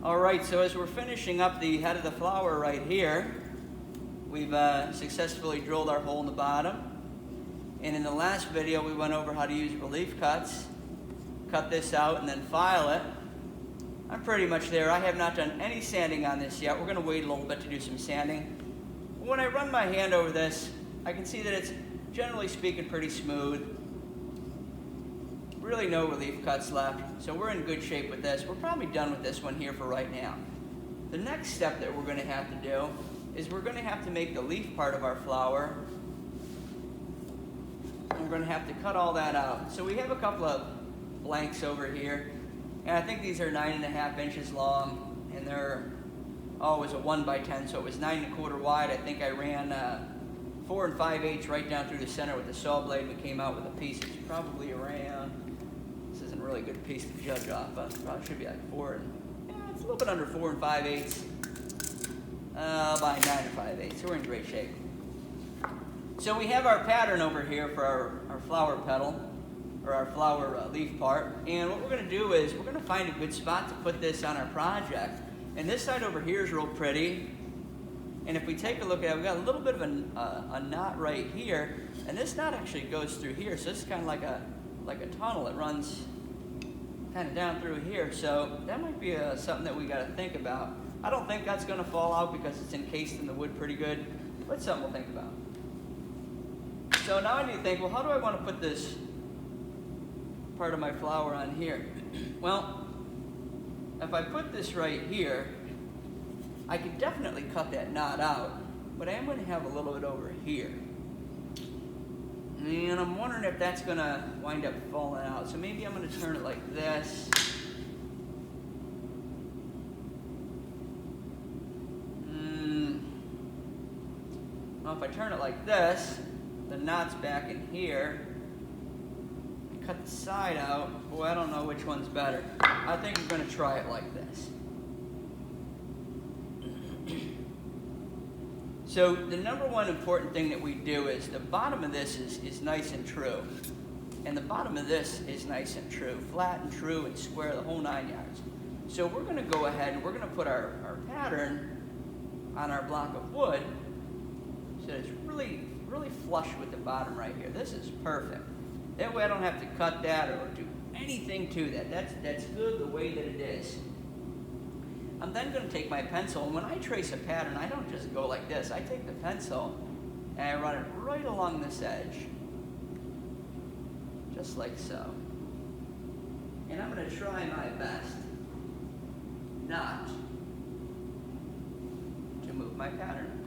All right, so as we're finishing up the head of the flower right here, we've successfully drilled our hole in the bottom. And in the last video, we went over how to use relief cuts, cut this out, and then file it. I'm pretty much there. I have not done any sanding on this yet. We're going to wait a little bit to do some sanding. When I run my hand over this, I can see that it's, generally speaking, pretty smooth. Really no relief cuts left, so we're in good shape with this. We're probably done with this one here for right now. The next step that we're going to have to do is we're going to have to make the leaf part of our flower. And we're going to have to cut all that out. So we have a couple of blanks over here, and I think these are 9.5 inches long, and they're, oh, it was a 1 by 10, so it was 9 1/4 wide. I think I ran 4 5/8 right down through the center with the saw blade, and we came out with a piece that's probably around, this isn't a really good piece to judge off, but it probably should be like 4, yeah, it's a little bit under 4 5/8 by 9 5/8, so we're in great shape. So we have our pattern over here for our flower petal, or our flower leaf part, and what we're going to do is we're going to find a good spot to put this on our project. And this side over here is real pretty, and if we take a look at it, we've got a little bit of a knot right here, and this knot actually goes through here, so this is kind of like a tunnel. It runs kind of down through here, so that might be something that we got to think about. I don't think that's going to fall out because it's encased in the wood pretty good, but something we'll think about. So now I need to think, well, how do I want to put this part of my flower on here? Well, if I put this right here, I could definitely cut that knot out, but I am going to have a little bit over here. And I'm wondering if that's going to wind up falling out. So maybe I'm going to turn it like this. Well, if I turn it like this, the knot's back in here. Cut the side out. Boy, I don't know which one's better. I think I'm going to try it like this. So the number one important thing that we do is the bottom of this is nice and true. And the bottom of this is nice and true. Flat and true and square, the whole 9 yards. So we're going to go ahead and we're going to put our pattern on our block of wood so that it's really, really flush with the bottom right here. This is perfect. That way I don't have to cut that or do anything to that. That's good the way that it is. I'm then going to take my pencil, and when I trace a pattern, I don't just go like this. I take the pencil and I run it right along this edge, just like so. And I'm going to try my best not to move my pattern.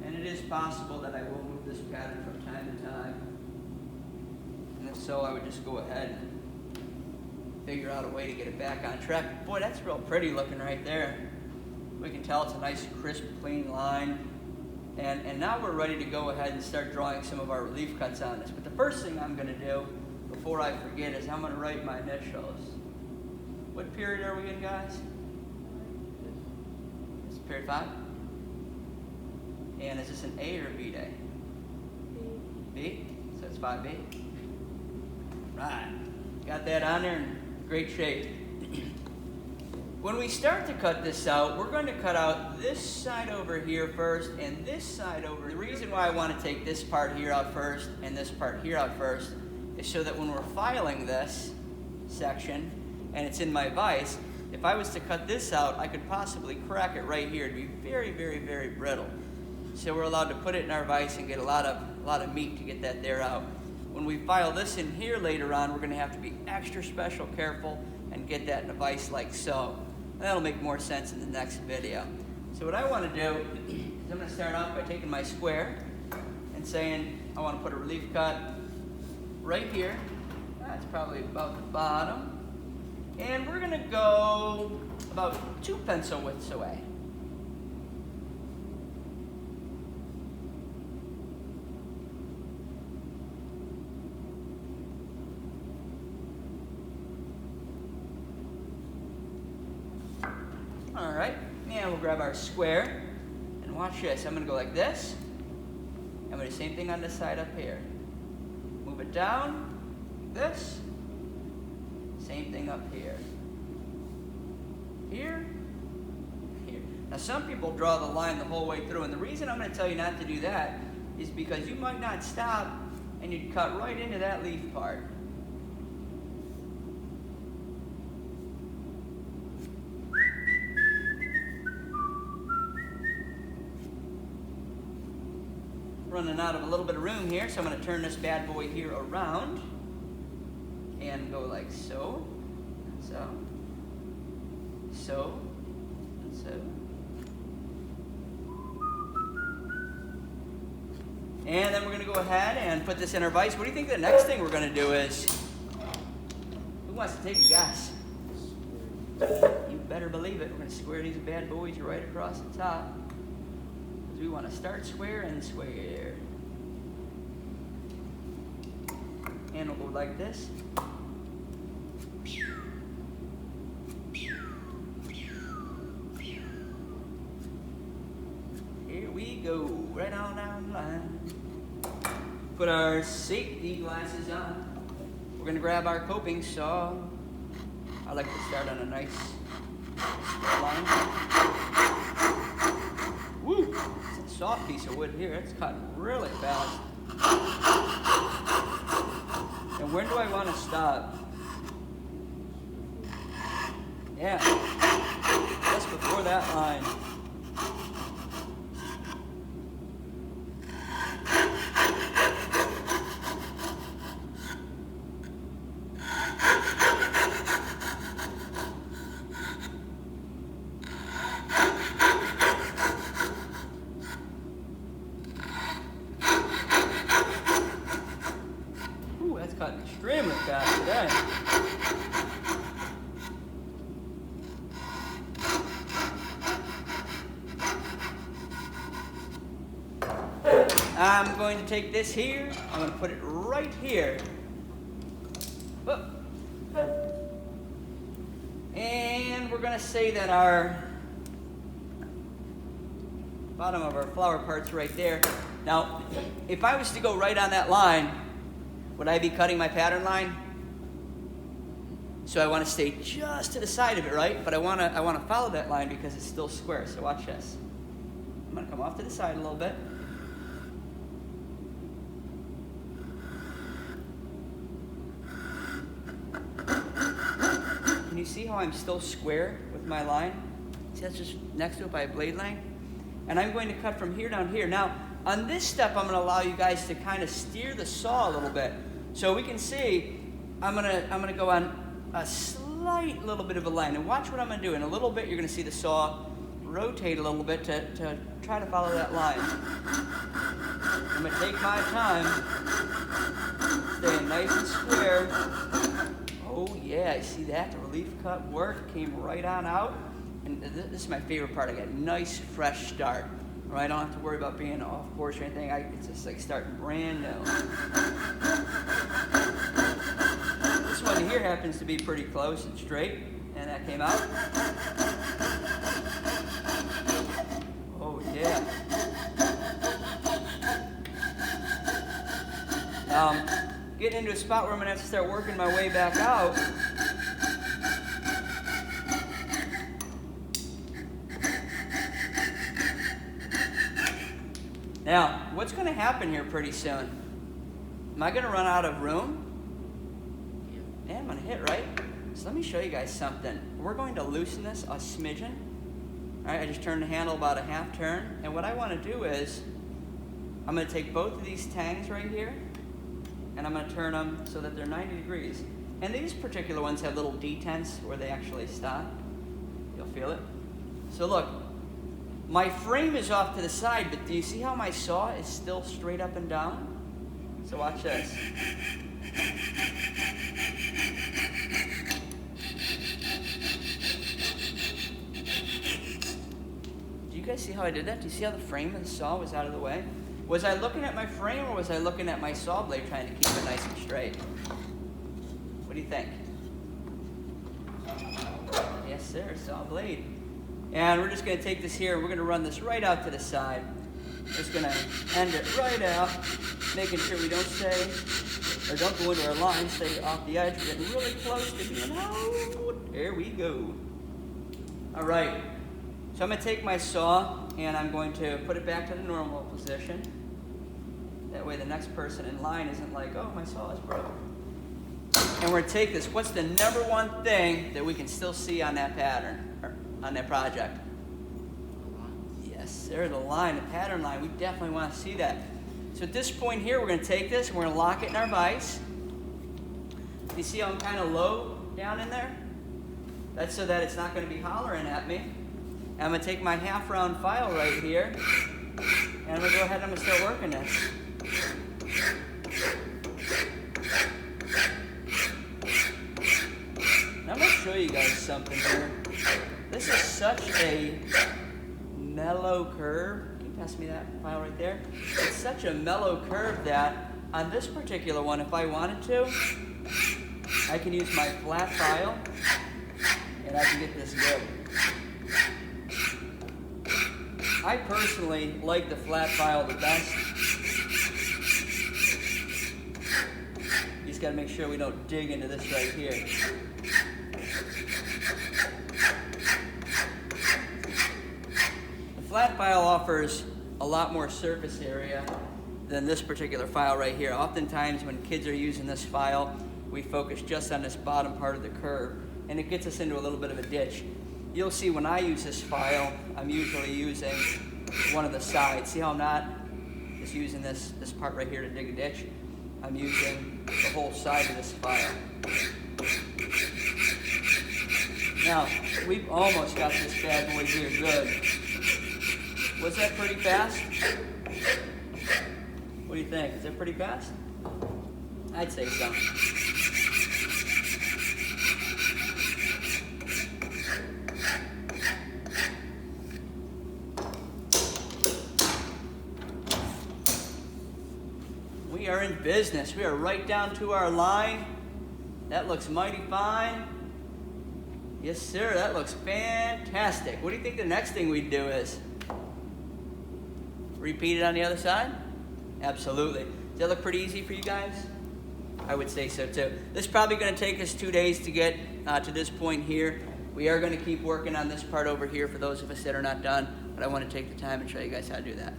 And it is possible that I will move this pattern from time to time. And if so, I would just go ahead and figure out a way to get it back on track. Boy, that's real pretty looking right there. We can tell it's a nice, crisp, clean line. And now we're ready to go ahead and start drawing some of our relief cuts on this. But the first thing I'm going to do, before I forget, is I'm going to write my initials. What period are we in, guys? This is period 5? And is this an A or a B day? B? So it's 5B? Right. Got that on there in great shape. When we start to cut this out, we're going to cut out this side over here first and this side over here. The reason why I want to take this part here out first and this part here out first is so that when we're filing this section and it's in my vise, if I was to cut this out, I could possibly crack it right here. It'd be very, very, very brittle. So we're allowed to put it in our vise and get a lot of meat to get that there out. When we file this in here later on, we're going to have to be extra special careful and get that in a vise like so. That'll make more sense in the next video. So what I want to do is I'm going to start off by taking my square and saying I want to put a relief cut right here. That's probably about the bottom. And we're going to go about 2 pencil widths away. All right, and we'll grab our square, and watch this. I'm going to go like this. I'm going to do the same thing on this side up here. Move it down, this. Same thing up here. here, here. Now some people draw the line the whole way through, and the reason I'm going to tell you not to do that is because you might not stop and you'd cut right into that leaf part. Running out of a little bit of room here, so I'm going to turn this bad boy here around and go like so, so, so, and so. And then we're going to go ahead and put this in our vise. What do you think the next thing we're going to do is? Who wants to take a guess? You better believe it. We're going to square these bad boys right across the top. We want to start square and square. And we'll go like this. Here we go, right on down the line. Put our safety glasses on. We're going to grab our coping saw. I like to start on a nice line. Woo! It's a soft piece of wood here. It's cutting really fast. And where do I want to stop? Yeah, just before that line. That's cutting extremely fast today. I'm going to take this here, I'm going to put it right here. Whoop. And we're going to say that our bottom of our flower part's right there. Now, if I was to go right on that line, would I be cutting my pattern line? So I want to stay just to the side of it, right? But I want to follow that line because it's still square. So watch this. I'm going to come off to the side a little bit. Can you see how I'm still square with my line? See, that's just next to it by a blade length. And I'm going to cut from here down here. Now, on this step, I'm going to allow you guys to kind of steer the saw a little bit. So we can see, I'm gonna go on a slight little bit of a line. And watch what I'm going to do. In a little bit, you're going to see the saw rotate a little bit to try to follow that line. I'm going to take my time, staying nice and square. Oh yeah, you see that? The relief cut work came right on out. And this is my favorite part. I got a nice fresh start. All right, I don't have to worry about being off course or anything. It's just like starting brand new. This one here happens to be pretty close and straight, and that came out. Oh yeah. Now I'm getting into a spot where I'm gonna have to start working my way back out. Now, what's going to happen here pretty soon? Am I going to run out of room? Yeah, I'm going to hit, right? So let me show you guys something. We're going to loosen this a smidgen. All right, I just turned the handle about a half turn. And what I want to do is, I'm going to take both of these tangs right here, and I'm going to turn them so that they're 90 degrees. And these particular ones have little detents where they actually stop. You'll feel it. So look. My frame is off to the side, but do you see how my saw is still straight up and down? So watch this. Do you guys see how I did that? Do you see how the frame of the saw was out of the way? Was I looking at my frame or was I looking at my saw blade trying to keep it nice and straight? What do you think? Yes, sir, saw blade. And we're just going to take this here, and we're going to run this right out to the side. Just going to end it right out, making sure we don't stay, or don't go into our line, stay off the edge. We're getting really close to being out. There we go. All right, so I'm going to take my saw and I'm going to put it back to the normal position. That way the next person in line isn't like, oh, my saw is broke. And we're going to take this. What's the number one thing that we can still see on that pattern, or on that project? Yes, there's the line, the pattern line. We definitely want to see that. So at this point here, we're going to take this and we're going to lock it in our vise. You see how I'm kind of low down in there? That's so that it's not going to be hollering at me. And I'm going to take my half round file right here, and I'm going to go ahead and I'm going to start working this. Now I'm going to show you guys something here. This is such a mellow curve. Can you pass me that file right there? It's such a mellow curve that on this particular one, if I wanted to, I can use my flat file and I can get this good. I personally like the flat file the best. You just got to make sure we don't dig into this right here. The flat file offers a lot more surface area than this particular file right here. Oftentimes when kids are using this file, we focus just on this bottom part of the curve, and it gets us into a little bit of a ditch. You'll see when I use this file, I'm usually using one of the sides. See how I'm not just using this part right here to dig a ditch? I'm using the whole side of this file. Now, we've almost got this bad boy here good. Was that pretty fast? What do you think? Is that pretty fast? I'd say so. We are in business. We are right down to our line. That looks mighty fine. Yes, sir. That looks fantastic. What do you think the next thing we'd do is? Repeat it on the other side? Absolutely. Does that look pretty easy for you guys? I would say so too. This is probably going to take us 2 days to get to this point here. We are going to keep working on this part over here for those of us that are not done, but I want to take the time and show you guys how to do that.